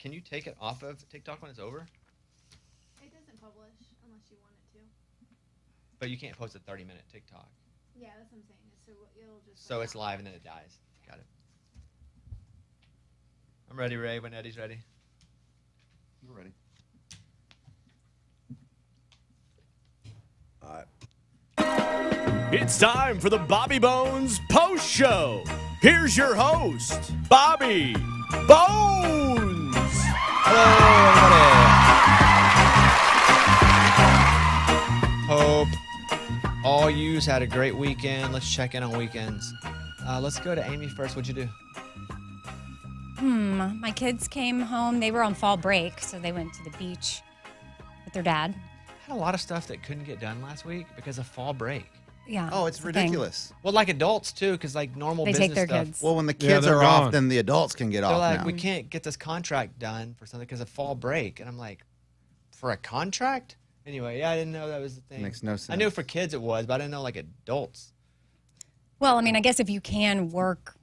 Can you take it off of TikTok when it's over? It doesn't publish unless you want it to. But you can't post a 30-minute TikTok. Yeah, that's what I'm saying. So it'll just. So it's live and then it dies. Got it. I'm ready, Ray, when Eddie's ready. We're ready. All right. It's time for the Bobby Bones Post Show. Here's your host, Bobby Bones. Hello, everybody. Hope all yous had a great weekend. Let's check in on weekends. Let's go to Amy first. What'd you do? My kids came home. They were on fall break, so they went to the beach with their dad. Had a lot of stuff that couldn't get done last week because of fall break. Yeah. Oh, it's ridiculous. Well, like adults too, because like normal They business take their stuff. kids. Well, when the kids they're are gone. off, then the adults can get They're off like, now. we can't get this contract done for something because of fall break. And I'm like, for a contract? Anyway, yeah, I didn't know that was the thing. Makes no sense. I knew for kids it was, but I didn't know like adults. Well, I mean, I guess if you can work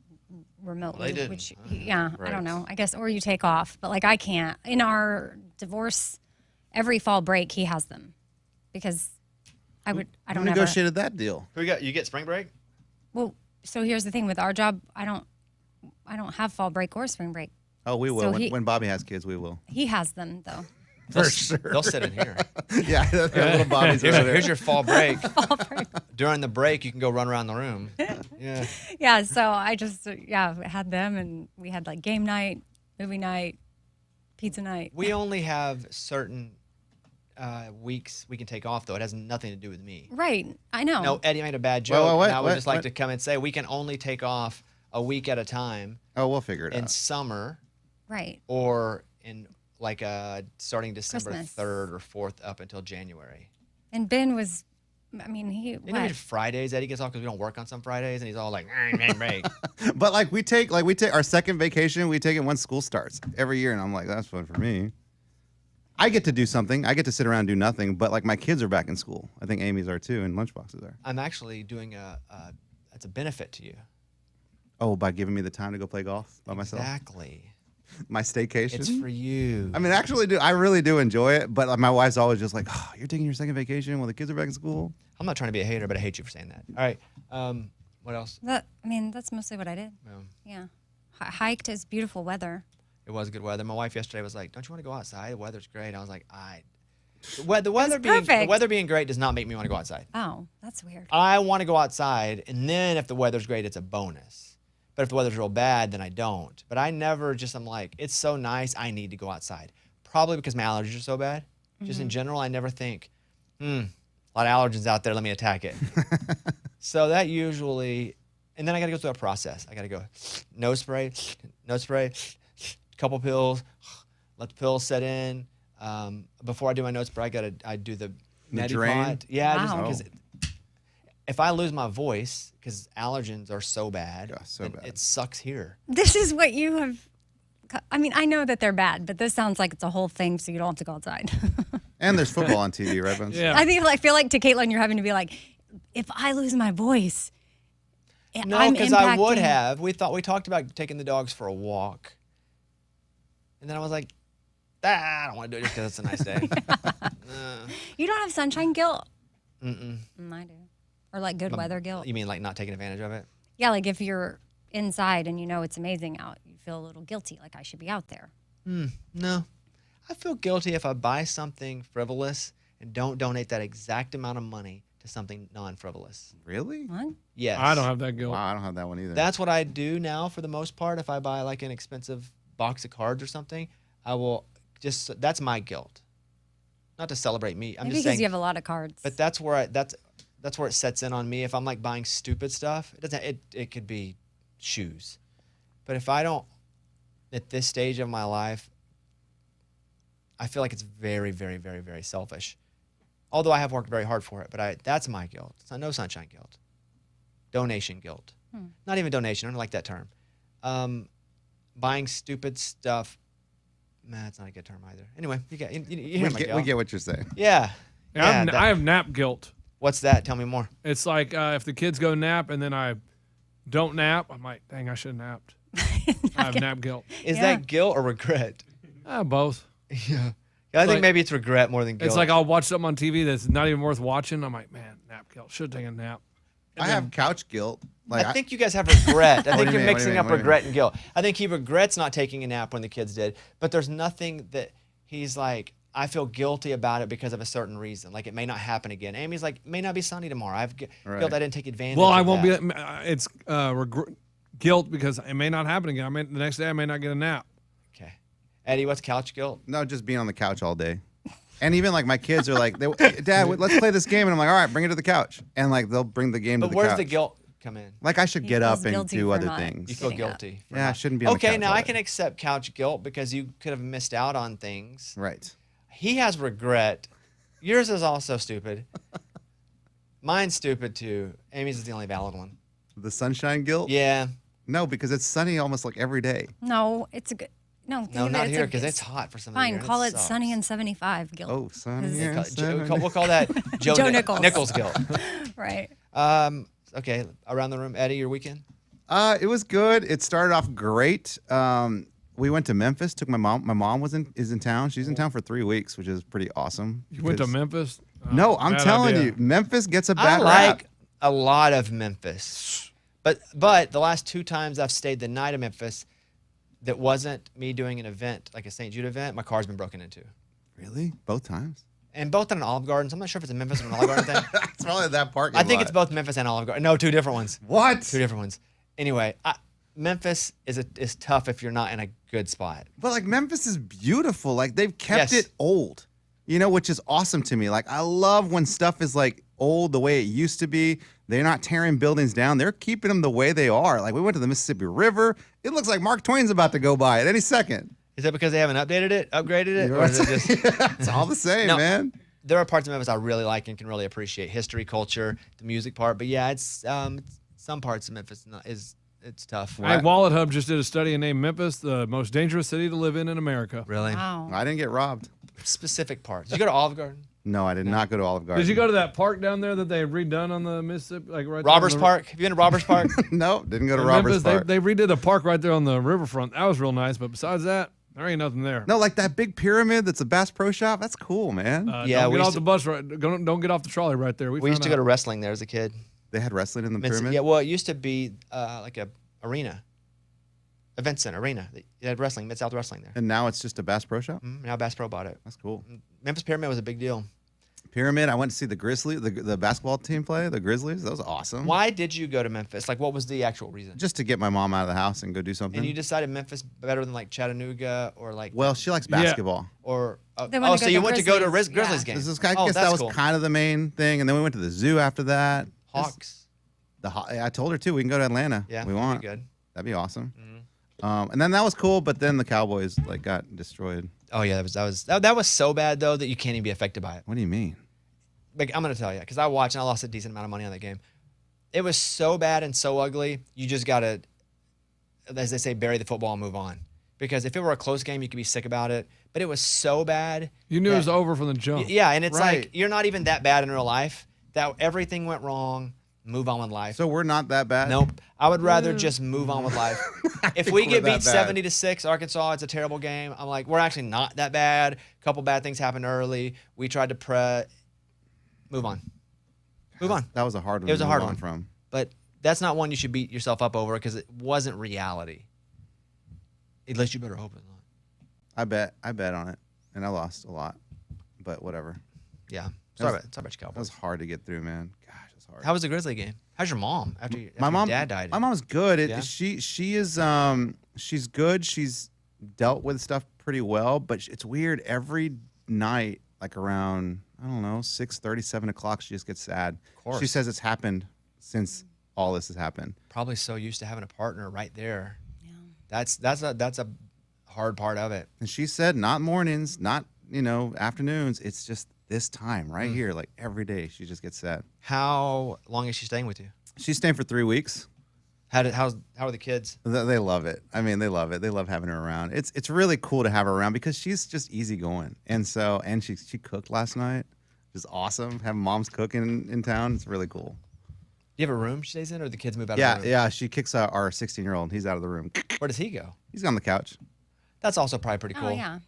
remotely, Well, they didn't. which, yeah, I Right. don't know. I guess, or you take off. But, like, I can't. In our divorce, every fall break, he has them. Because I don't Who ever. negotiated that deal? Who got? You get spring break? Well, so here's the thing. With our job, I don't have fall break or spring break. Oh, we will. So When Bobby has kids, we will. He has them, though. For sure. They'll sit in here. Yeah, they're little Bobbies over there. Here's your fall break. Fall break. During the break, you can go run around the room. Yeah. Yeah, so I just, had them, and we had, like, game night, movie night, pizza night. We only have certain weeks we can take off, though. It has nothing to do with me. Right, I know. No, Eddie made a bad joke. Wait, and I would what, just like what? to come and say we can only take off a week at a time Oh, we'll figure it in out. summer Right. or in like starting December Christmas. 3rd or 4th up until January. And Ben was, I mean, You know, what? Fridays, Eddie gets off because we don't work on some Fridays, and he's all like, break. But we take our second vacation. We take it when school starts every year, and I'm like, that's fun for me. I get to do something. I get to sit around and do nothing. But my kids are back in school. I think Amy's are too, and Lunchboxes are. I'm actually doing it's a benefit to you. Oh, by giving me the time to go play golf by myself. Exactly. My staycation. It's for you. I mean, I really do enjoy it. But my wife's always just like, oh, you're taking your second vacation while the kids are back in school. I'm not trying to be a hater, but I hate you for saying that. All right. What else? That's mostly what I did. Yeah. Hiked. It's beautiful weather. It was good weather. My wife yesterday was like, "Don't you want to go outside? The weather's great." I was like, the weather being great does not make me want to go outside. Oh, that's weird. I want to go outside, and then if the weather's great, it's a bonus. But if the weather's real bad, then I don't. But I never I'm like, it's so nice, I need to go outside. Probably because my allergies are so bad. Just in general, I never think, a lot of allergens out there, let me attack it. So that usually, and then I got to go through a process. I got to go nose spray, couple pills, let the pills set in. Before I do my nose spray, I do the neti drain? pot. Yeah, Wow. just because if I lose my voice, because allergens are so bad, Yeah, so then bad. it sucks here. This is what you have. I mean, I know that they're bad, but this sounds like it's a whole thing, so you don't have to go outside. And there's football on TV, right, Bones? Yeah. I feel like to Caitlin, you're having to be like, if I lose my voice, No, I'm because I would impacting- have. We talked about taking the dogs for a walk, and then I was like, I don't want to do it just because it's a nice day. You don't have sunshine guilt. Mm-mm. I do. Or like good weather guilt. You mean like not taking advantage of it? Yeah, like if you're inside and you know it's amazing out, you feel a little guilty, like I should be out there. No. I feel guilty if I buy something frivolous and don't donate that exact amount of money to something non-frivolous. Really? What? Yes. I don't have that guilt. Wow, I don't have that one either. That's what I do now for the most part. If I buy like an expensive box of cards or something, I will that's my guilt. Not to celebrate me. I'm Maybe just because saying. you have a lot of cards. But that's where it sets in on me. If I'm like buying stupid stuff, it could be shoes. But if I don't, at this stage of my life, I feel like it's very, very, very, very selfish. Although I have worked very hard for it, but that's my guilt. It's not no sunshine guilt. Donation guilt. Not even donation. I don't like that term. Buying stupid stuff. Nah, that's not a good term either. Anyway, you hear my guilt. We get what you're saying. Yeah. I have nap guilt. What's that? Tell me more. It's like if the kids go nap and then I don't nap, I'm like, dang, I should have napped. I have nap guilt. Is that guilt or regret? Both. Yeah. I think like- maybe it's regret more than guilt. It's like I'll watch something on TV that's not even worth watching. I'm like, man, nap guilt. Should have taken a nap. I have couch guilt. Like I think you guys have regret. I think do you you're mean? What do you mixing mean? up What do you regret and guilt. I think he regrets not taking a nap when the kids did, but there's nothing that he's like, I feel guilty about it because of a certain reason. Like it may not happen again. Amy's like, it may not be sunny tomorrow. I have guilt I didn't take advantage Well, I of won't that. be. It's guilt because it may not happen again. The next day I may not get a nap. Okay. Eddie, what's couch guilt? no, just being on the couch all day. And even like my kids are like, Dad, let's play this game. And I'm like, all right, bring it to the couch. And like they'll bring the game to But the where's couch. the guilt come in? Like I should He get up feels and guilty do for other not- You things. feel Getting up. guilty. for Yeah, I not- shouldn't be on the Okay, couch now all I day. can accept couch guilt because you could have missed out on things. Right. He has regret. Yours is also stupid. Mine's stupid too. Amy's is the only valid one. The sunshine guilt? Yeah. No, because it's sunny almost like every day. No, it's a good. No, think No, of not it, here because it's hot for some of the Fine, year. call it sucks. sunny and 75 guilt. Oh, sunny. Is- and We'll call that Joe, Joe Nichols. Nichols guilt. Right. Okay, around the room, Eddie, your weekend? It was good. It started off great. We went to Memphis. Took my mom. My mom is in town. She's in town for 3 weeks, which is pretty awesome. You went to because- Memphis? Oh, No, I'm bad telling idea. you, Memphis gets a I bad like rap. a lot of Memphis, but the last 2 times I've stayed the night of Memphis, that wasn't me doing an event like a St. Jude event. My car's been broken into, Really? Both times? and both at an Olive Garden. So I'm not sure if it's a Memphis or an Olive Garden thing. It's probably that parking I think lot. it's both Memphis and Olive Garden. No, 2 different ones. What? 2 different ones. Anyway, Memphis is tough if you're not in a good spot. But like Memphis is beautiful. Like they've kept Yes. it old, which is awesome to me. Like I love when stuff is like old the way it used to be. They're not tearing buildings down. They're keeping them the way they are. Like we went to the Mississippi River. It looks like Mark Twain's about to go by at any second. Is that because they haven't upgraded it, or is it just? It's all the same, No. man. There are parts of Memphis I really like and can really appreciate: history, culture, the music part. But yeah, it's some parts of Memphis it's tough. Hey, Wallet Hub just did a study and named Memphis the most dangerous city to live in America. Really? Wow. I didn't get robbed. Specific parts. Did you go to Olive Garden? No, I did not go to Olive Garden. Did you go to that park down there that they redone on the Mississippi? Like right Robbers there on the, Park. Have you been to Robbers Park? No, didn't go to in Roberts Memphis, Park. They redid a park right there on the riverfront. That was real nice. But besides that, there ain't nothing there. No, like that big pyramid that's a Bass Pro Shop. That's cool, man. Yeah, don't we get used off the bus. Don't get off the trolley right there. We used to go to wrestling there as a kid. They had wrestling in the pyramid. Yeah, well, it used to be like a arena, event center arena. They had wrestling, Mid-South Wrestling there. And now it's just a Bass Pro Shop. Now Bass Pro bought it. That's cool. Memphis Pyramid was a big deal. Pyramid. I went to see the Grizzlies, the basketball team play. The Grizzlies. That was awesome. Why did you go to Memphis? Like, what was the actual reason? Just to get my mom out of the house and go do something. And you decided Memphis better than like Chattanooga or like Well, she likes basketball. or They wanna go so to you went to go to Grizzlies, Grizzlies yeah. game. I Oh, guess that that's was cool. kind of the main thing. And then we went to the zoo after that. Hawks. I told her too. We can go to Atlanta. Yeah, we that'd be want. good. That'd be awesome. And then that was cool. But then the Cowboys like got destroyed. Oh yeah, that was so bad though that you can't even be affected by it. What do you mean? Like, I'm gonna tell you because I watched and I lost a decent amount of money on that game. It was so bad and so ugly. You just gotta, as they say, bury the football and move on. Because if it were a close game, you could be sick about it. But it was so bad. You knew it that- was over from the jump. Yeah, and it's Right. like you're not even that bad in real life. That everything went wrong. Move on with life. So we're not that bad. Nope. I would rather just move on with life. If we we're get that beat bad. 70-6, Arkansas, it's a terrible game. I'm like, we're actually not that bad. A couple bad things happened early. We tried to move on. Move on. That was a hard one. It was to a move hard on one. from. But that's not one you should beat yourself up over because it wasn't reality. At least you better hope it's not. I bet on it, and I lost a lot. But whatever. Yeah. Sorry was- about your That Cowboys. was hard to get through, man. Gosh, it was hard. How was the Grizzly game? How's your mom after my your mom? dad died? My mom's good. Yeah? She is she's good. She's dealt with stuff pretty well, but it's weird. Every night, like around I don't know 6:30, 7 o'clock, she just gets sad. Of course. She says it's happened since all this has happened. Probably so used to having a partner right there. Yeah. That's a hard part of it. And she said not mornings, not afternoons. It's just this time Mm. right here, like every day. She just gets sad. How long is she staying with you? She's staying for 3 weeks. How are the kids? They love it. I mean, they love it. They love having her around. It's really cool to have her around because she's just easygoing. And she cooked last night. It's awesome. Having mom's cooking in town. It's really cool. Do you have a room she stays in, or the kids move out Yeah, of the room? yeah. She kicks out our 16-year-old. He's out of the room. Where does he go? He's on the couch. That's also probably pretty cool. Oh yeah.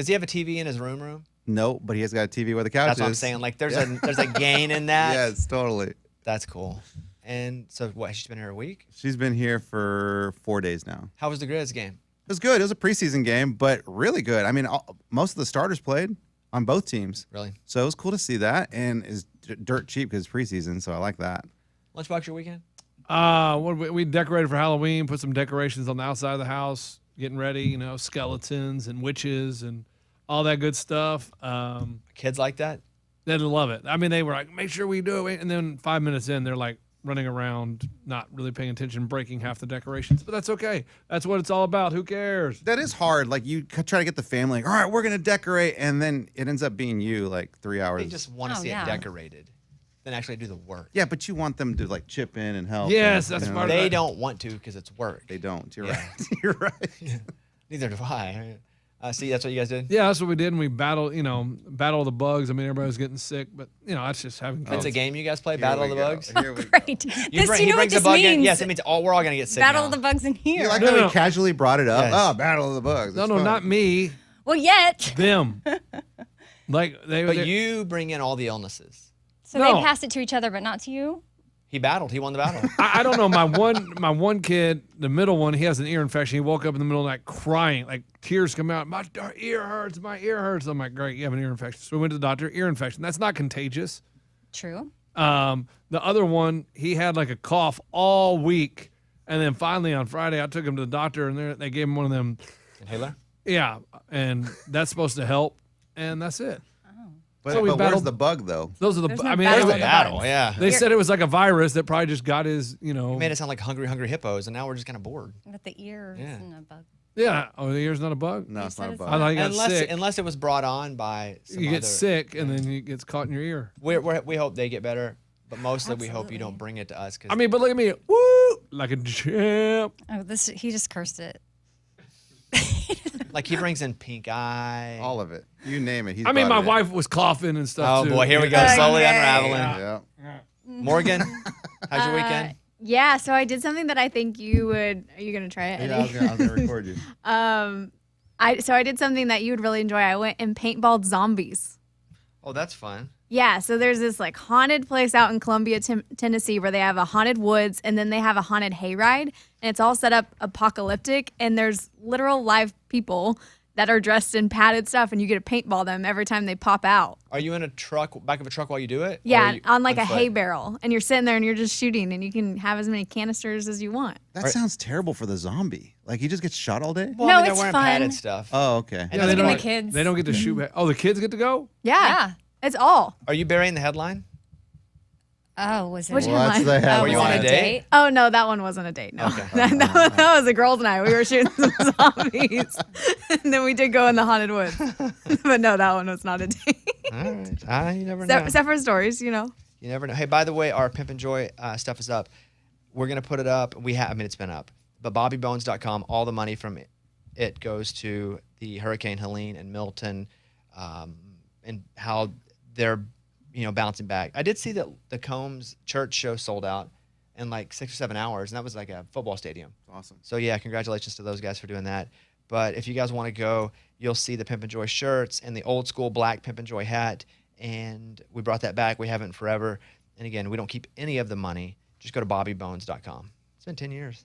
Does he have a TV in his room? No, but he has got a TV where the couch That's is. what I'm saying. Like there's a gain in that. Yes, totally. That's cool. And so what? She's been here a week. She's been here for 4 days now. How was the Grizz game? It was good. It was a preseason game, but really good. I mean, most of the starters played on both teams. Really? So it was cool to see that, and it's dirt cheap because it's preseason, so I like that. Lunchbox your weekend? We decorated for Halloween, put some decorations on the outside of the house, getting ready, you know, skeletons and witches and all that good stuff. Kids like that? They love it. I mean, they were like, make sure we do it. And then 5 minutes in, they're like running around, not really paying attention, breaking half the decorations. But that's okay. That's what it's all about. Who cares? That is hard. Like, you try to get the family, all right, we're going to decorate, and then it ends up being you like 3 hours. They just want to Oh, see yeah. it decorated, then actually do the work. Yeah, but you want them to like chip in and help. Yes, and, that's you know, part of They that. don't want to because it's work. They don't. You're Yeah. right. You're right. Neither do I. See, that's what you guys did? Yeah, that's what we did. And we battled the bugs. I mean, everybody was getting sick, but, you know, that's just having kids. That's a game you guys play, Here Battle we of the go. Bugs? Here we go. Great. You This, bring, you he know what brings this a bug in? means? Yes, it means we're all going to get sick Battle now. of the bugs in here. You like No, how no. we casually brought it up? Yes. Oh, Battle of the Bugs. No, It's no, fun. not me. Well, yet. Them. Like, But you bring in all the illnesses. So No. they passed it to each other, but not to you? He battled. He won the battle. I don't know. My one kid, the middle one, he has an ear infection. He woke up in the middle of the night crying, like tears come out. My ear hurts. My ear hurts. I'm like, great, you have an ear infection. So we went to the doctor. Ear infection. That's not contagious. True. The other one, he had like a cough all week, and then finally on Friday, I took him to the doctor, and they gave him one of them. Inhaler? Yeah, and that's supposed to help, and that's it. But, So we but where's battled- the bug, though? Those are the. There's no I mean, battle they, of the Battle, bugs. yeah. they said it was like a virus that probably just got his, you know. You made it sound like hungry hippos, and now we're just kind of bored. With the ears Yeah. and a bug. Yeah. Oh, the ear's not a bug. No, it's said not a it's bug. I thought you got sick. Unless it was brought on by some You get other- sick, and then it gets caught in your ear. We hope they get better, but mostly we hope you Absolutely. don't bring it to us. Cause I mean, but look at me, woo, like a champ. Oh, he just cursed it. like he brings in pink eye. All of it. You name it. He's I mean, my brought it in. wife was coughing and stuff Oh too. boy, here we go. Okay. Slowly unraveling. Yeah. Morgan, how's your weekend? Yeah, so I did something that I think you would. Are you gonna try it, Eddie? Yeah, I was gonna record you. I did something that you would really enjoy. I went and paintballed zombies. Oh, that's fun. Yeah, so there's this like haunted place out in Columbia, Tennessee, where they have a haunted woods and then they have a haunted hayride, and it's all set up apocalyptic, and there's literal live people that are dressed in padded stuff, and you get to paintball them every time they pop out. Are you in a truck, back of a truck while you do it? Or Yeah, are you on like a foot? hay barrel, and you're sitting there and you're just shooting, and you can have as many canisters as you want. That sounds terrible for the zombie. Like, he just gets shot all day? Well, No, I mean, they're it's wearing fun. padded stuff. Oh, okay. And Yeah, then they Look at don't, the kids. they don't get to shoot back. Oh, the kids get to go? Yeah, it's all. Are you burying the headline? Oh, was it? Which Well, that's the headline? headline. Were you on a date? Oh no, that one wasn't a date. No, Okay. that was a girls' night. We were shooting some zombies, and then we did go in the haunted woods. But no, that one was not a date. All right. You never know. Separate stories, you know. You never know. Hey, by the way, our Pimp and Joy stuff is up. We're going to put it up. It's been up. But BobbyBones.com, all the money from it goes to the Hurricane Helene and Milton and how they're, bouncing back. I did see that the Combs church show sold out in like 6 or 7 hours, and that was like a football stadium. Awesome. So, yeah, congratulations to those guys for doing that. But if you guys want to go, you'll see the Pimp and Joy shirts and the old school black Pimp and Joy hat. And we brought that back. We haven't in forever. And again, we don't keep any of the money. Just go to BobbyBones.com. It's been 10 years.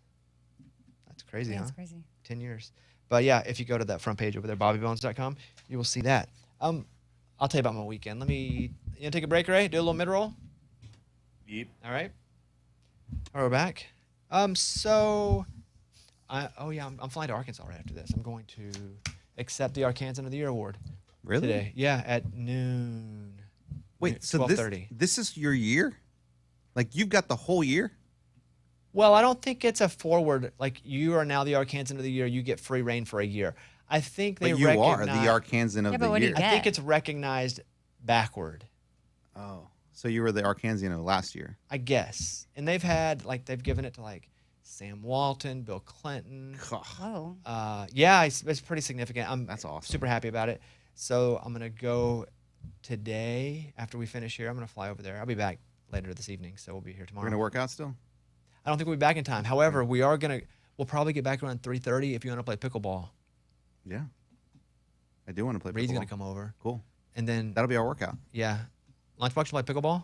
That's crazy, Yeah, huh? that's crazy. 10 years. But yeah, if you go to that front page over there, BobbyBones.com, you will see that. I'll tell you about my weekend. You gonna take a break, Ray? Do a little mid-roll? Yep. All right. All right, we're back. I'm flying to Arkansas right after this. I'm going to accept the Arkansan of the Year award Really? today. Yeah, at noon. Wait, so 12:30. this is your year? Like, you've got the whole year? Well, I don't think it's a forward. Like, you are now the Arkansan of the Year. You get free reign for a year. I think they But you are the recognize- Arkansan of Yeah, the but what do year. you I think get? it's recognized backward. Oh, so you were the Arkansan of last year. I guess. And they've given it to like Sam Walton, Bill Clinton. Whoa. Yeah, it's pretty significant. That's awesome. Super happy about it. So I'm going to go today after we finish here. I'm going to fly over there. I'll be back later this evening, so we'll be here tomorrow. We're going to work out still? I don't think we'll be back in time. However, we'll probably get back around 3:30 if you want to play pickleball. Yeah. I do want to play Reed's pickleball. gonna come over, Cool. and then That'll be our workout. yeah, Lunchbox will play pickleball.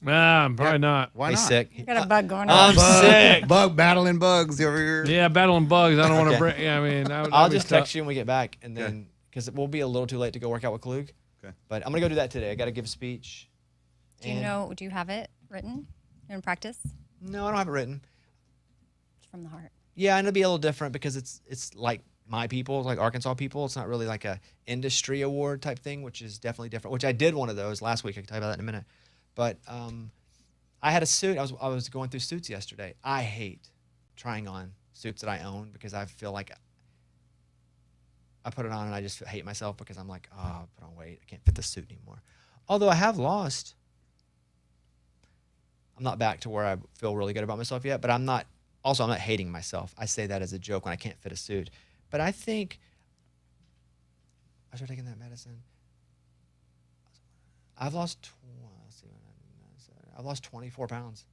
Nah, probably not. Why He's not? sick. Got a bug going I'm on. sick. Bug battling bugs over here. Yeah, battling bugs. I don't want to Okay. break. Yeah, I mean, I'll just text you when we get back, and Okay. then because we'll be a little too late to go work out with Klug. Okay. But I'm gonna go do that today. I got to give a speech. Do you and- know? Do you have it written in practice? No, I don't have it written. It's from the heart. Yeah, and it'll be a little different because it's like my people, like Arkansas people. It's not really like a industry award type thing, which is definitely different. Which I did one of those last week. I can tell you about that in a minute. But I had a suit. I was going through suits yesterday. I hate trying on suits that I own because I feel like I put it on and I just hate myself because I'm like, oh, put on weight. I can't fit the suit anymore. Although I have lost. I'm not back to where I feel really good about myself yet, but I'm not hating myself. I say that as a joke when I can't fit a suit. But I think I should have taken that medicine. I've lost, I've lost 24 pounds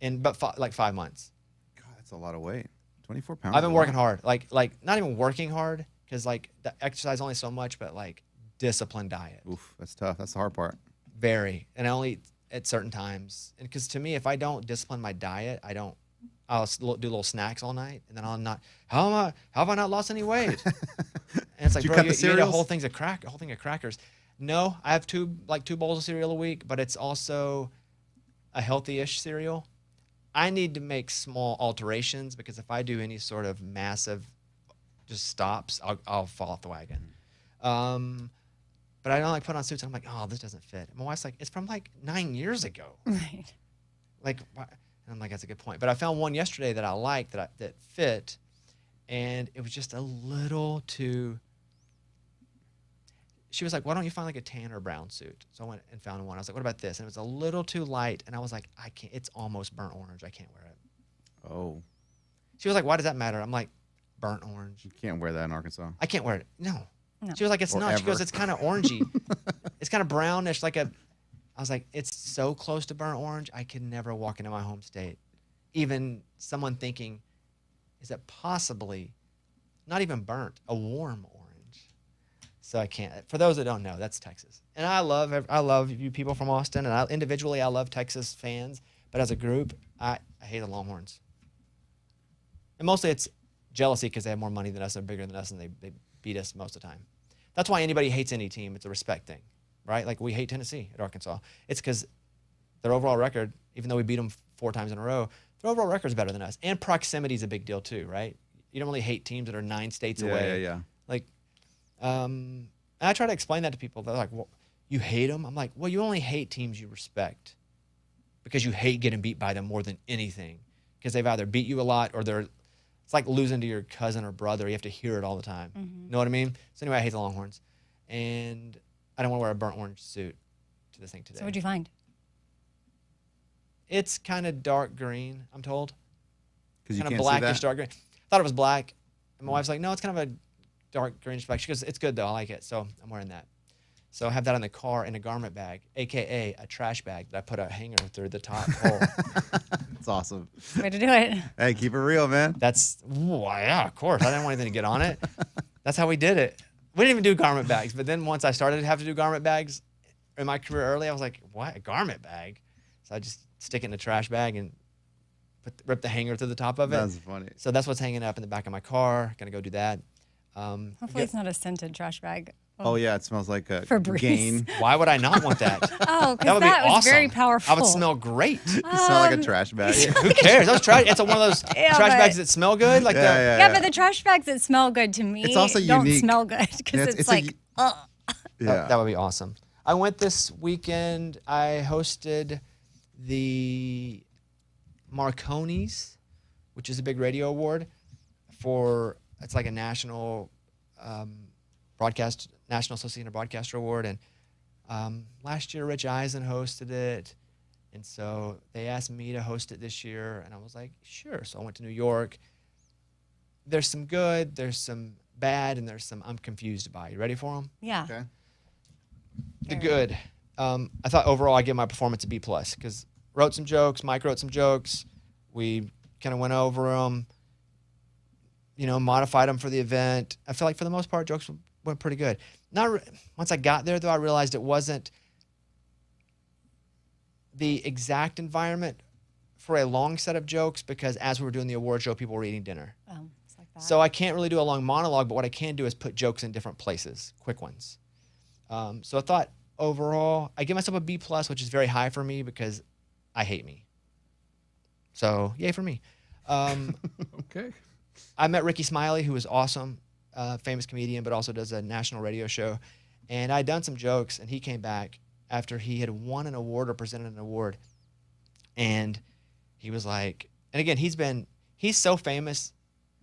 in like 5 months. God, that's a lot of weight. 24 pounds. I've been working hard, like not even working hard because like the exercise only so much, but like disciplined diet. Oof, that's tough. That's the hard part. Very, and I only eat at certain times. And because to me, if I don't discipline my diet, I'll do little snacks all night, and then I'll not. How have I not lost any weight? And it's like, Did you bro, cut you the eat a cereals? whole thing of crackers. No, I have two bowls of cereal a week, but it's also a healthy-ish cereal. I need to make small alterations because if I do any sort of massive just stops, I'll fall off the wagon. But I don't like put on suits and I'm like, oh, this doesn't fit. And my wife's like, it's from like 9 years ago. Right. Like, why? And I'm like, that's a good point. But I found one yesterday that I liked that fit, and it was just a little too. She was like, why don't you find like a tan or brown suit? So I went and found one. I was like, what about this? And it was a little too light, and I was like, I can't. It's almost burnt orange. I can't wear it. Oh, She was like, why does that matter? I'm like, burnt orange. you can't wear that in Arkansas. I can't wear it. No. No. She was like, it's Or not. She ever. goes, it's kind of orangey. It's kind of brownish, like a. I was like, it's so close to burnt orange. I could never walk into my home state. Even someone thinking, is it possibly not even burnt, a warm orange? So I can't. For those that don't know, that's Texas. And I love you people from Austin. And individually, I love Texas fans. But as a group, I hate the Longhorns. And mostly it's jealousy because they have more money than us, they're bigger than us, and they beat us most of the time. That's why anybody hates any team. It's a respect thing, right? Like we hate Tennessee at Arkansas. It's because their overall record, even though we beat them 4 times in a row, their overall record is better than us. And proximity is a big deal too, right? You don't really hate teams that are 9 states away. Yeah. Like, and I try to explain that to people. They're like, well, you hate them? I'm like, well, you only hate teams you respect because you hate getting beat by them more than anything because they've either beat you a lot or it's like losing to your cousin or brother. You have to hear it all the time. Mm-hmm. Know what I mean? So anyway, I hate the Longhorns. And I don't want to wear a burnt orange suit to this thing today. So what'd you find? It's kind of dark green, I'm told. Because you Kind can't of see blackish that. dark green. Thought it was black. And my wife's like, no, it's kind of a dark greenish black. She goes, it's good though. I like it. So I'm wearing that. So I have that in the car in a garment bag, AKA a trash bag that I put a hanger through the top hole. It's awesome. Way to do it. Hey, keep it real, man. That's, yeah, of course. I didn't want anything to get on it. That's how we did it. We didn't even do garment bags. But then once I started to have to do garment bags in my career early, I was like, what, a garment bag? So I just stick it in a trash bag and rip the hanger through the top of it. That's funny. So that's what's hanging up in the back of my car. Gonna go do that. Hopefully it's not a scented trash bag. Oh yeah, it smells like a Febreze. gain. Why would I not want that? Oh, That because would be that was awesome. very powerful. I would smell great. You smell like a trash bag. Who cares? Those trash. It's one of those Yeah, trash but- bags that smell good. Like Yeah, but the trash bags that smell good to me It's also don't unique. smell good because Yeah, it's, it's a like, u- ugh. Yeah. That would be awesome. I went this weekend. I hosted the Marconi's, which is a big radio award for. It's like a national National Association of Broadcaster Award, and last year Rich Eisen hosted it, and so they asked me to host it this year, and I was like, sure. So I went to New York. There's some good, there's some bad, and there's some I'm confused by. You ready for them? Yeah. Okay. The Very good. I thought overall I give my performance a B+ because wrote some jokes. Mike wrote some jokes. We kind of went over them. Modified them for the event. I feel like for the most part, jokes went pretty good. Once I got there, though, I realized it wasn't the exact environment for a long set of jokes because as we were doing the award show, people were eating dinner. Oh, it's like that. So I can't really do a long monologue, but what I can do is put jokes in different places, quick ones. So I thought overall, I give myself a B+, which is very high for me because I hate me. So yay for me. Okay. I met Ricky Smiley, who was awesome, famous comedian, but also does a national radio show. And I'd done some jokes, and he came back after he had won an award or presented an award. And he was like, and again, he's so famous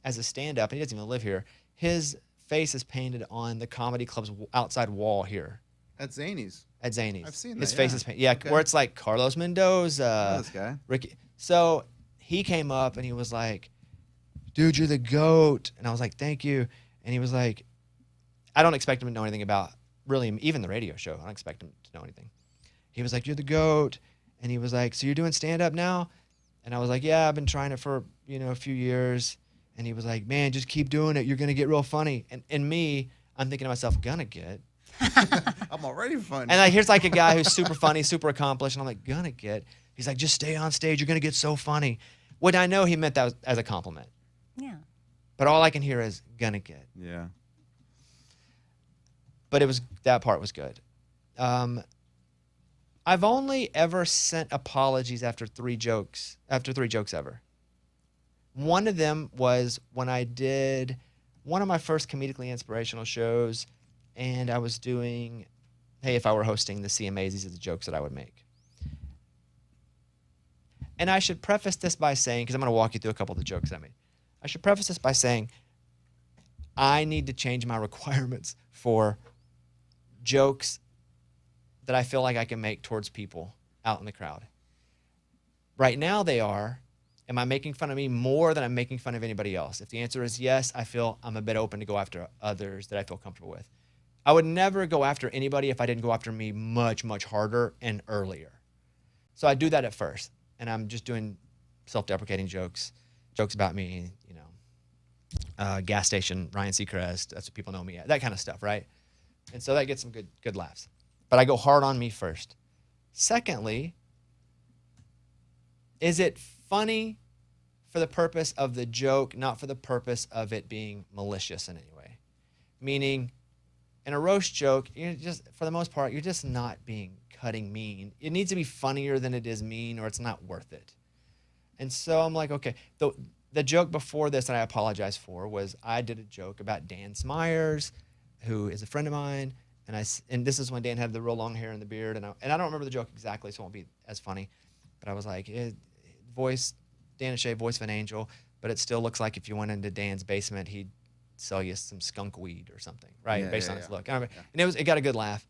as a stand-up, and he doesn't even live here. His face is painted on the comedy club's outside wall here. At Zany's. At Zany's. I've seen that. His face is painted. Yeah, Okay. where it's like Carlos Mendoza. This guy. Ricky. So he came up and he was like, dude, you're the GOAT. And I was like, thank you. And he was like, I don't expect him to know anything about really even the radio show. I don't expect him to know anything. He was like, you're the GOAT. And he was like, so you're doing stand-up now? And I was like, yeah, I've been trying it for, a few years. And he was like, man, just keep doing it. You're going to get real funny. And me, I'm thinking to myself, gonna get. I'm already funny. And here's like a guy who's super funny, super accomplished. And I'm like, gonna get. He's like, just stay on stage. You're going to get so funny. What I know he meant that as a compliment. Yeah. But all I can hear is gonna get. Yeah. But that part was good. I've only ever sent apologies after three jokes ever. One of them was when I did one of my first comedically inspirational shows, and I was doing, hey, if I were hosting the CMAs, these are the jokes that I would make. And I should preface this by saying, because I'm going to walk you through a couple of the jokes I made. I should preface this by saying I need to change my requirements for jokes that I feel like I can make towards people out in the crowd. Right now they are, am I making fun of me more than I'm making fun of anybody else? If the answer is yes, I feel I'm a bit open to go after others that I feel comfortable with. I would never go after anybody if I didn't go after me much, much harder and earlier. So I do that at first, and I'm just doing self-deprecating jokes about me, gas station, Ryan Seacrest, that's what people know me at, that kind of stuff, right? And so that gets some good laughs. But I go hard on me first. Secondly, is it funny for the purpose of the joke, not for the purpose of it being malicious in any way? Meaning, in a roast joke, you're just, for the most part, you're just not being cutting mean. It needs to be funnier than it is mean, or it's not worth it. And so I'm like, okay. The joke before this that I apologize for was I did a joke about Dan Smyers, who is a friend of mine, and this is when Dan had the real long hair and the beard, and I don't remember the joke exactly, so it won't be as funny. But I was like, Dan O'Shea, voice of an angel, but it still looks like if you went into Dan's basement, he'd sell you some skunk weed or something, right? Based on his look. And it got a good laugh.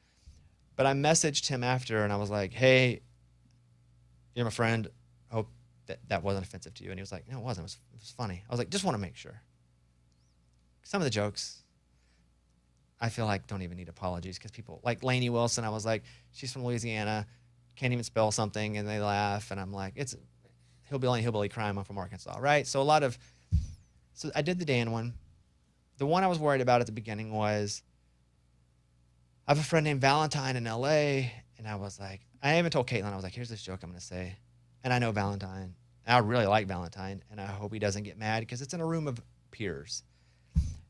But I messaged him after, and I was like, hey, you're my friend. Hope that wasn't offensive to you. And he was like, no, it wasn't. It was funny. I was like, just want to make sure. Some of the jokes, I feel like don't even need apologies because people, like Lainey Wilson, I was like, she's from Louisiana, can't even spell something, and they laugh. And I'm like, it's hillbilly crime. I'm from Arkansas, right? So I did the Dan one. The one I was worried about at the beginning was, I have a friend named Valentine in LA, and I was like, I even told Caitlin, I was like, here's this joke I'm going to say. And I know Valentine. And I really like Valentine, and I hope he doesn't get mad because it's in a room of peers.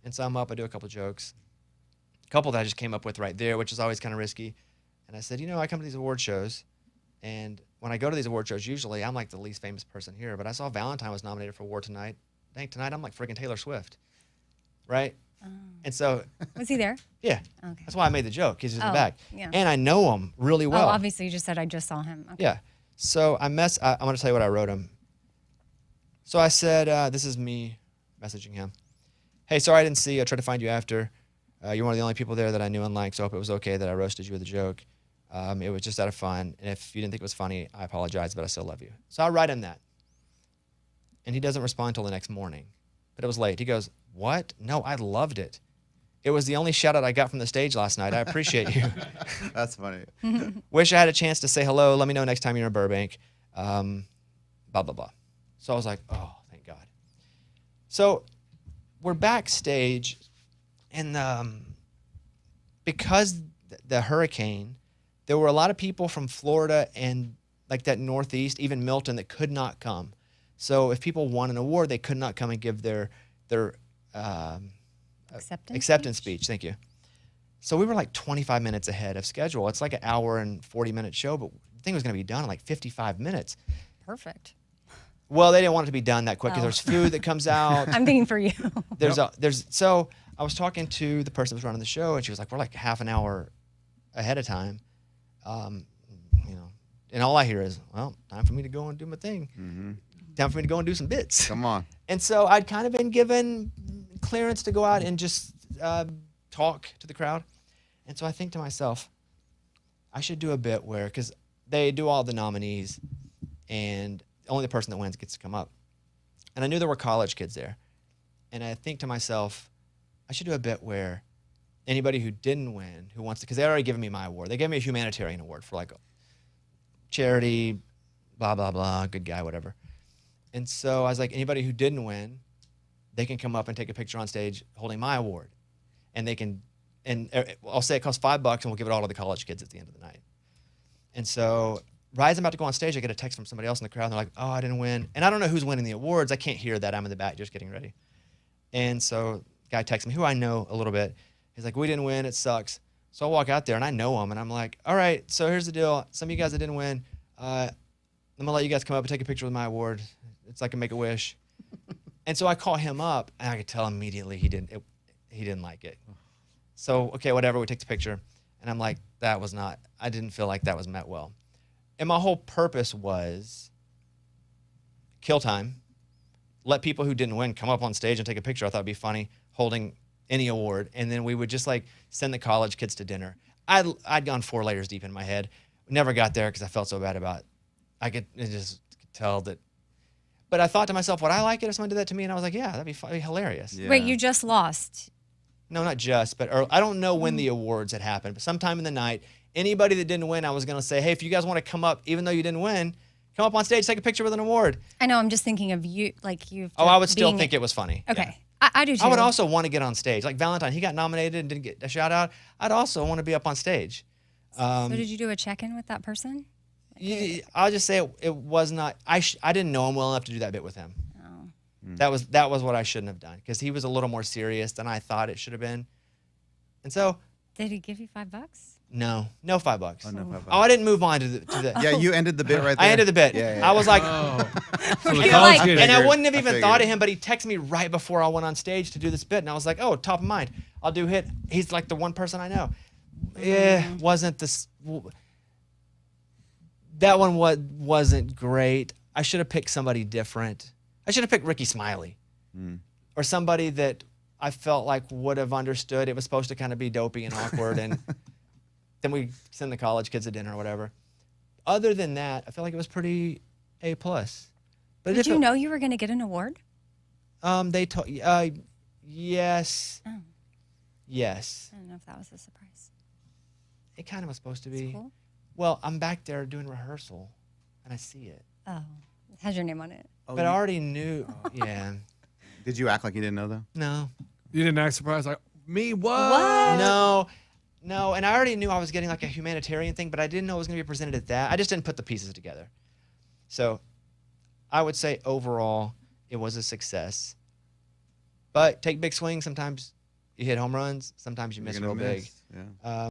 And so I'm up, I do a couple jokes. A couple that I just came up with right there, which is always kind of risky. And I said, I come to these award shows, and when I go to these award shows, usually I'm like the least famous person here, but I saw Valentine was nominated for award tonight. Dang, tonight I'm like freaking Taylor Swift, right? And so, was he there? Yeah. Okay. That's why I made the joke. He's just in the back. Yeah. And I know him really well. Oh, obviously you just said I just saw him. Okay. Yeah. So I'm going to tell you what I wrote him. So I said, this is me messaging him. Hey, sorry I didn't see you. I tried to find you after. You're one of the only people there that I knew and liked, so I hope it was okay that I roasted you with a joke. It was just out of fun. And if you didn't think it was funny, I apologize, but I still love you. So I write him that. And he doesn't respond until the next morning. But it was late. He goes, what? No, I loved it. It was the only shout out I got from the stage last night. I appreciate you. That's funny. Wish I had a chance to say hello. Let me know next time you're in Burbank. Blah, blah, blah. So I was like, oh, thank God. So we're backstage, and because the hurricane, there were a lot of people from Florida and like that Northeast, even Milton, that could not come. So if people won an award, they could not come and give their acceptance speech. Thank you. So we were like 25 minutes ahead of schedule. It's like an hour and 40-minute show, but the thing was going to be done in like 55 minutes. Perfect. Well, they didn't want it to be done that quick because Oh. there's food that comes out. I'm thinking for you. So I was talking to the person that was running the show, and she was like, "We're like half an hour ahead of time." And all I hear is, "Well, time for me to go and do my thing. Time for me to go and do some bits." Come on. And so I'd kind of been given clearance to go out and just talk to the crowd. And so I think to myself, I should do a bit where, because they do all the nominees, and only the person that wins gets to come up. And I knew there were college kids there. And I think to myself, I should do a bit where anybody who didn't win, who wants to, because they already given me my award. They gave me a humanitarian award for like charity, blah, blah, blah, good guy, whatever. And so I was like, anybody who didn't win, they can come up and take a picture on stage holding my award. And they can, and I'll say it costs $5 and we'll give it all to the college kids at the end of the night. And so right as I'm about to go on stage, I get a text from somebody else in the crowd, and they're like, "Oh, I didn't win." And I don't know who's winning the awards. I can't hear that. I'm in the back just getting ready. And so guy texts me, who I know a little bit. He's like, "We didn't win. It sucks." So I walk out there, and I know him, and I'm like, "All right, so here's the deal. Some of you guys that didn't win, I'm going to let you guys come up and take a picture with my award. It's like a Make-A-Wish." And so I call him up, and I could tell immediately he didn't like it. So, okay, whatever, we take the picture. And I'm like, I didn't feel like that was met well. And my whole purpose was kill time, let people who didn't win come up on stage and take a picture. I thought it'd be funny holding any award. And then we would just like send the college kids to dinner. I'd gone 4 layers deep in my head. Never got there because I felt so bad about it. I could tell that. But I thought to myself, would I like it if someone did that to me? And I was like, yeah, that'd be hilarious. Yeah. Wait, you just lost. No, not just, but I don't know when the awards had happened, but sometime in the night, anybody that didn't win, I was going to say, hey, if you guys want to come up, even though you didn't win, come up on stage, take a picture with an award. I know. I'm just thinking of you, like you. Oh, I would still think it was funny. Okay, Yeah. I do too. I would also want to get on stage. Like Valentine, he got nominated and didn't get a shout out. I'd also want to be up on stage. So did you do a check-in with that person? I'll just say it was not. I didn't know him well enough to do that bit with him. Oh. That was what I shouldn't have done because he was a little more serious than I thought it should have been. And so, Did he give you $5? no $5. Oh, no, $5. Oh, I didn't move on to the Yeah, you ended the bit right there. I ended the bit. Yeah, yeah, I was like, Oh. So the You're college like- kid. and I figured- wouldn't have I even figured. thought of him, but he texted me right before I went on stage to do this bit, and I was like, oh, top of mind. I'll do hit. He's like the one person I know. Wasn't this. That one wasn't great. I should have picked somebody different. I should have picked Ricky Smiley or somebody that I felt like would have understood. It was supposed to kind of be dopey and awkward, and then we send the college kids to dinner or whatever. Other than that, I feel like it was pretty A+. But Did you know you were going to get an award? They told. Yes. Oh. Yes. I don't know if that was a surprise. It kind of was supposed to That's be. cool. Well, I'm back there doing rehearsal, and I see it. Oh, it has your name on it. Oh, But I already knew. Yeah. Did you act like you didn't know though? No. You didn't act surprised, like, me, what? No. And I already knew I was getting like a humanitarian thing, but I didn't know it was going to be presented at that. I just didn't put the pieces together. So I would say overall, it was a success. But take big swings. Sometimes you hit home runs. Sometimes you miss You're real gonna big. miss. Yeah.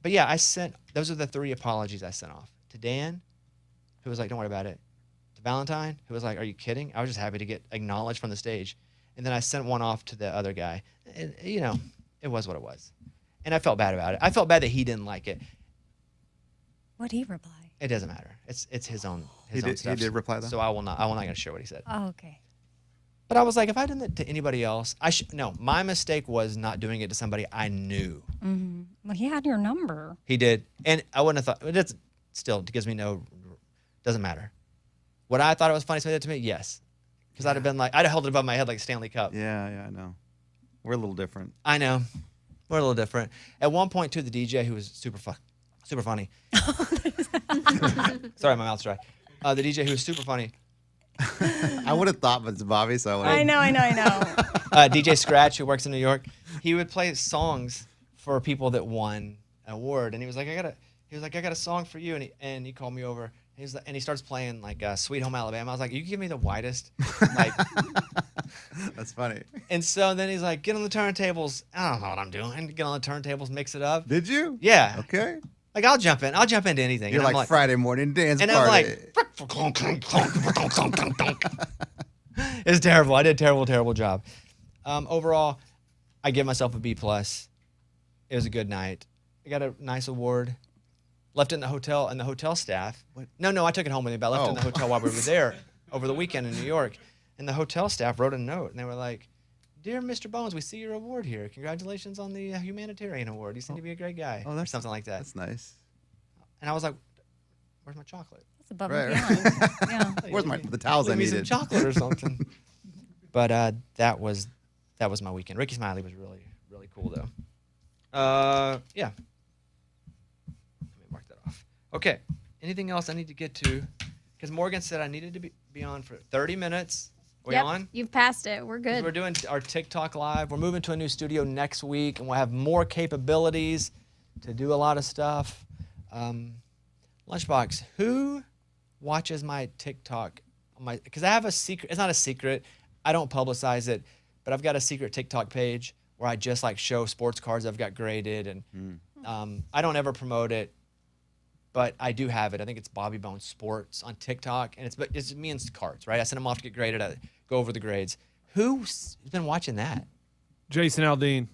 But yeah, those are the 3 apologies I sent off. To Dan, who was like, don't worry about it. To Valentine, who was like, are you kidding? I was just happy to get acknowledged from the stage. And then I sent one off to the other guy. And, it was what it was. And I felt bad about it. I felt bad that he didn't like it. What'd he reply? It doesn't matter. It's his own He stuff. did reply, though? So I'm not going to share what he said. Oh, okay. But I was like, if I done that to anybody else, no, my mistake was not doing it to somebody I knew. Mm-hmm. Well, he had your number. He did. And I wouldn't have thought, it gives me doesn't matter. Would I thought it was funny somebody did it to me? Yes. Because I'd have been like, I'd have held it above my head like a Stanley Cup. Yeah, I know. We're a little different. I know. We're a little different. At one point, too, the DJ, who was super funny. Sorry, my mouth's dry. The DJ who was super funny. I would have thought, but it's Bobby, so I know. DJ Scratch, who works in New York, he would play songs for people that won an award, and he was like, I got a song for you, and he called me over. And he starts playing like Sweet Home Alabama. I was like, you give me the widest, like. That's funny. And so then he's like, get on the turntables. I don't know what I'm doing. Get on the turntables, mix it up. Did you? Yeah. Okay. Like I'll jump in. I'll jump into anything. You're And I'm like Friday morning dance and party. I'm like, it's terrible. I did a terrible job. Overall, I give myself a B+. It was a good night. I got a nice award. Left it in the hotel, and the hotel staff. No, I took it home with me, but I left it in the hotel while we were there over the weekend in New York. And the hotel staff wrote a note, and they were like, "Dear Mr. Bones, we see your award here. Congratulations on the humanitarian award. You seem to be a great guy." Oh, or something like that. That's nice. And I was like, "Where's my chocolate? That's above Right. and beyond. Yeah. Where's the towels I Leave me some needed? chocolate or something." But that was my weekend. Ricky Smiley was really, really cool though. Yeah. Let me mark that off. Okay. Anything else I need to get to? Because Morgan said I needed to be on for 30 minutes. Are we Yep, on? you've passed it. We're 'Cause good. we're doing our TikTok live. We're moving to a new studio next week, and we'll have more capabilities to do a lot of stuff. Lunchbox, who watches my TikTok? Because I have a secret. It's not a secret. I don't publicize it, but I've got a secret TikTok page where I just like show sports cards I've got graded, and I don't ever promote it, but I do have it. I think it's Bobby Bones Sports on TikTok, and it's me and cards, right? I send them off to get graded. I go over the grades. Who's been watching that? Jason Aldean.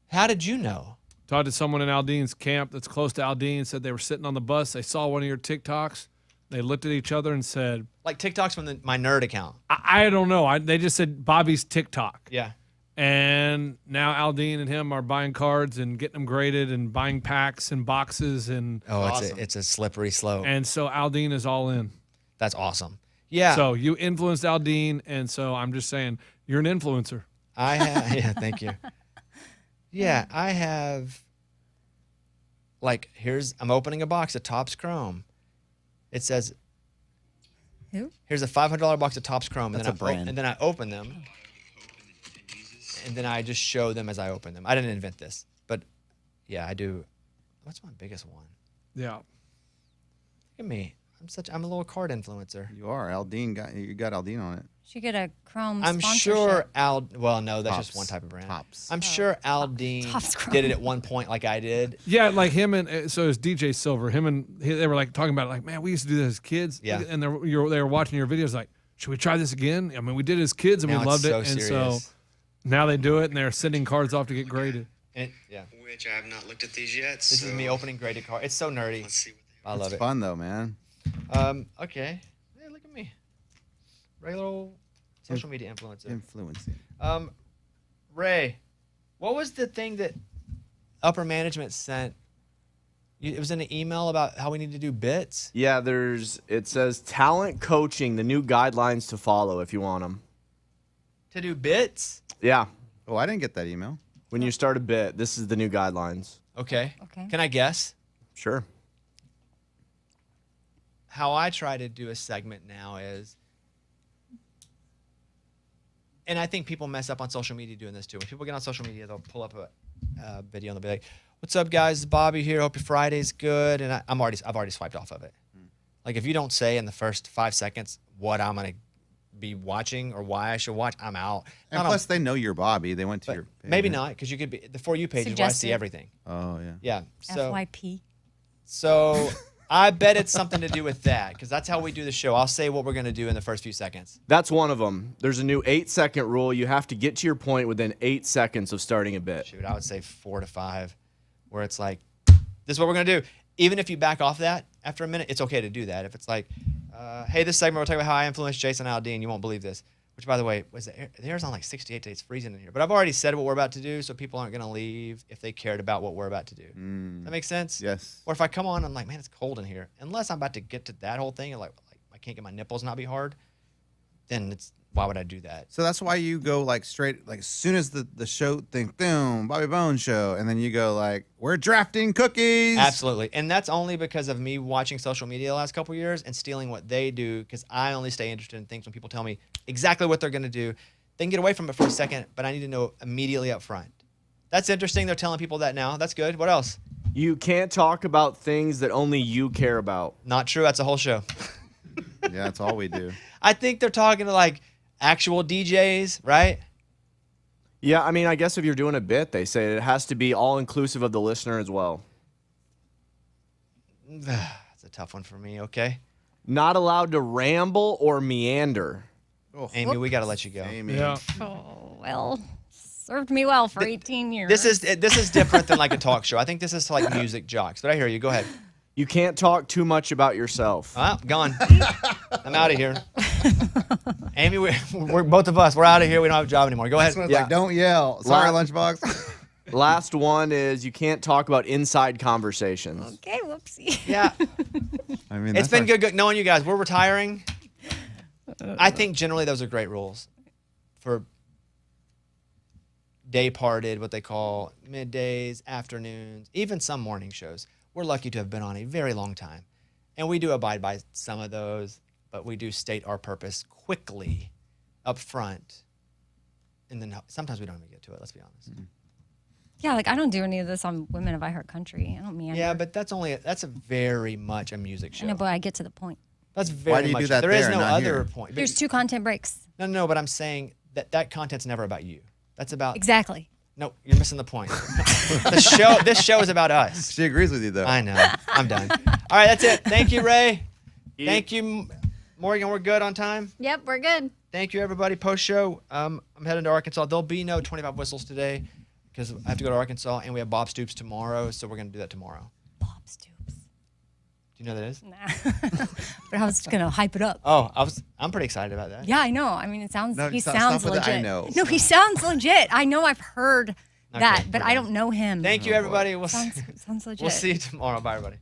How did you know? Talked to someone in Aldean's camp that's close to Aldean. Said they were sitting on the bus. They saw one of your TikToks. They looked at each other and said, Like TikToks from my nerd account. I don't know. They just said Bobby's TikTok. Yeah. And now Aldean and him are buying cards and getting them graded and buying packs and boxes. And Oh, Awesome. it's a slippery slope. and so Aldean is all in. That's awesome. Yeah. So you influenced Aldean. And so I'm just saying, you're an influencer. I have. Yeah, thank you. Yeah, I have. Like, I'm opening a box of Topps Chrome. It says, Who? here's a $500 box of Topps Chrome. That's and a brand. And then I open them. And then I just show them as I open them. I didn't invent this. But, yeah, I do. What's my biggest one? Yeah. Look at me. I'm a little card influencer. You are. You got Aldean on it. Should get a Chrome I'm sponsorship. sure well, no, that's just Tops. one type of brand. Tops. I'm sure Aldean Topps Chrome. did it at one point like I did. Yeah, like him and so is DJ Silver. They were like talking about it, like, man, we used to do this as kids. Yeah. And they were watching your videos like, should we try this again? I mean, we did it as kids and Now we it's loved it. so And serious. so now they do it and they're sending cards off to get graded. Yeah. Which I have not looked at these yet. This is me opening graded card. It's so nerdy. Let's see what they I love It's it. fun though, man. Okay. Hey, look at me. Regular old social media influencer. Influencing. Ray, what was the thing that upper management sent? It was in an email about how we need to do bits. Yeah, it says talent coaching, the new guidelines to follow if you want them. To do bits? Yeah, Oh, I didn't get that email. when you start a bit, this is the new guidelines. Okay. Okay. Can I guess? Sure. How I try to do a segment now is, and I think people mess up on social media doing this too. When people get on social media, they'll pull up a video and they'll be like, "What's up, guys? It's Bobby here. Hope your Friday's good." And I've already swiped off of it. Like if you don't say in the first 5 seconds what I'm gonna be watching or why I should watch, I'm out. And Not on- plus, they know you're Bobby. They went to but your. Page. maybe not, because you could be the For You page is where I see Suggested. everything. Oh yeah. Yeah. So FYP. so I bet it's something to do with that, because that's how we do the show. I'll say what we're gonna do in the first few seconds. That's one of them. There's a new 8-second rule. You have to get to your point within 8 seconds of starting a bit. Shoot, I would say 4 to 5, where it's like, this is what we're gonna do. Even if you back off that after a minute, it's okay to do that. If it's like, hey, this segment we're talking about how I influenced Jason Aldean, you won't believe this. Which, by the way, the air's on like 68 days, freezing in here. But I've already said what we're about to do, so people aren't gonna leave if they cared about what we're about to do. Does that make sense? Yes. Or if I come on, I'm like, man, it's cold in here. Unless I'm about to get to that whole thing, and like I can't get my nipples not be hard, then why would I do that? So that's why you go like straight, like as soon as the show thing, boom, Bobby Bones show, and then you go like, we're drafting cookies. Absolutely. And that's only because of me watching social media the last couple of years and stealing what they do, because I only stay interested in things when people tell me exactly what they're going to do. They can get away from it for a second, but I need to know immediately up front. That's interesting. They're telling people that now. That's good. What else? You can't talk about things that only you care about. Not true. That's a whole show. Yeah, that's all we do. I think they're talking to like actual DJs, right? Yeah, I mean, I guess if you're doing a bit, they say it has to be all inclusive of the listener as well. That's a tough one for me. Okay. Not allowed to ramble or meander. Amy, we got to let you go. Amy. Yeah. Oh, well, served me well for 18 years. This is different than like a talk show. I think this is like music jocks. But I hear you. Go ahead. You can't talk too much about yourself. Gone. I'm out of here. Amy, we're both of us. We're out of here. We don't have a job anymore. Go ahead. This one's Yeah. like, don't yell. Sorry, Lunchbox. Last one is you can't talk about inside conversations. Okay, whoopsie. Yeah. I mean, It's that's been good knowing you guys. We're retiring. I think generally those are great rules for day parted, what they call middays, afternoons, even some morning shows. We're lucky to have been on a very long time. And we do abide by some of those, but we do state our purpose quickly up front. And then sometimes we don't even get to it, let's be honest. Mm-hmm. Yeah, like I don't do any of this on Women of iHeart Country. I don't mean. Yeah, but that's a very much a music show. I know, but I get to the point. That's very Why do you much. do that there is there no and not other here? point. There's 2 content breaks. No, but I'm saying that content's never about you. That's about Exactly. No, you're missing the point. This show is about us. She agrees with you, though. I know. I'm done. All right, that's it. Thank you, Ray. Thank you, Morgan. We're good on time. Yep, we're good. Thank you, everybody. Post show. I'm heading to Arkansas. There'll be no 25 whistles today because I have to go to Arkansas, and we have Bob Stoops tomorrow, so we're going to do that tomorrow. Bob Stoops. Do you know who that is? Nah. But I was gonna hype it up. Oh, I'm pretty excited about that. Yeah, I know. I mean, it sounds. No, he stop sounds with the legit. I know. No, he sounds legit. I know. I've heard that, Okay, but we're I done. don't know him. Thank you, everybody. We'll Sounds legit. see you tomorrow. Bye, everybody.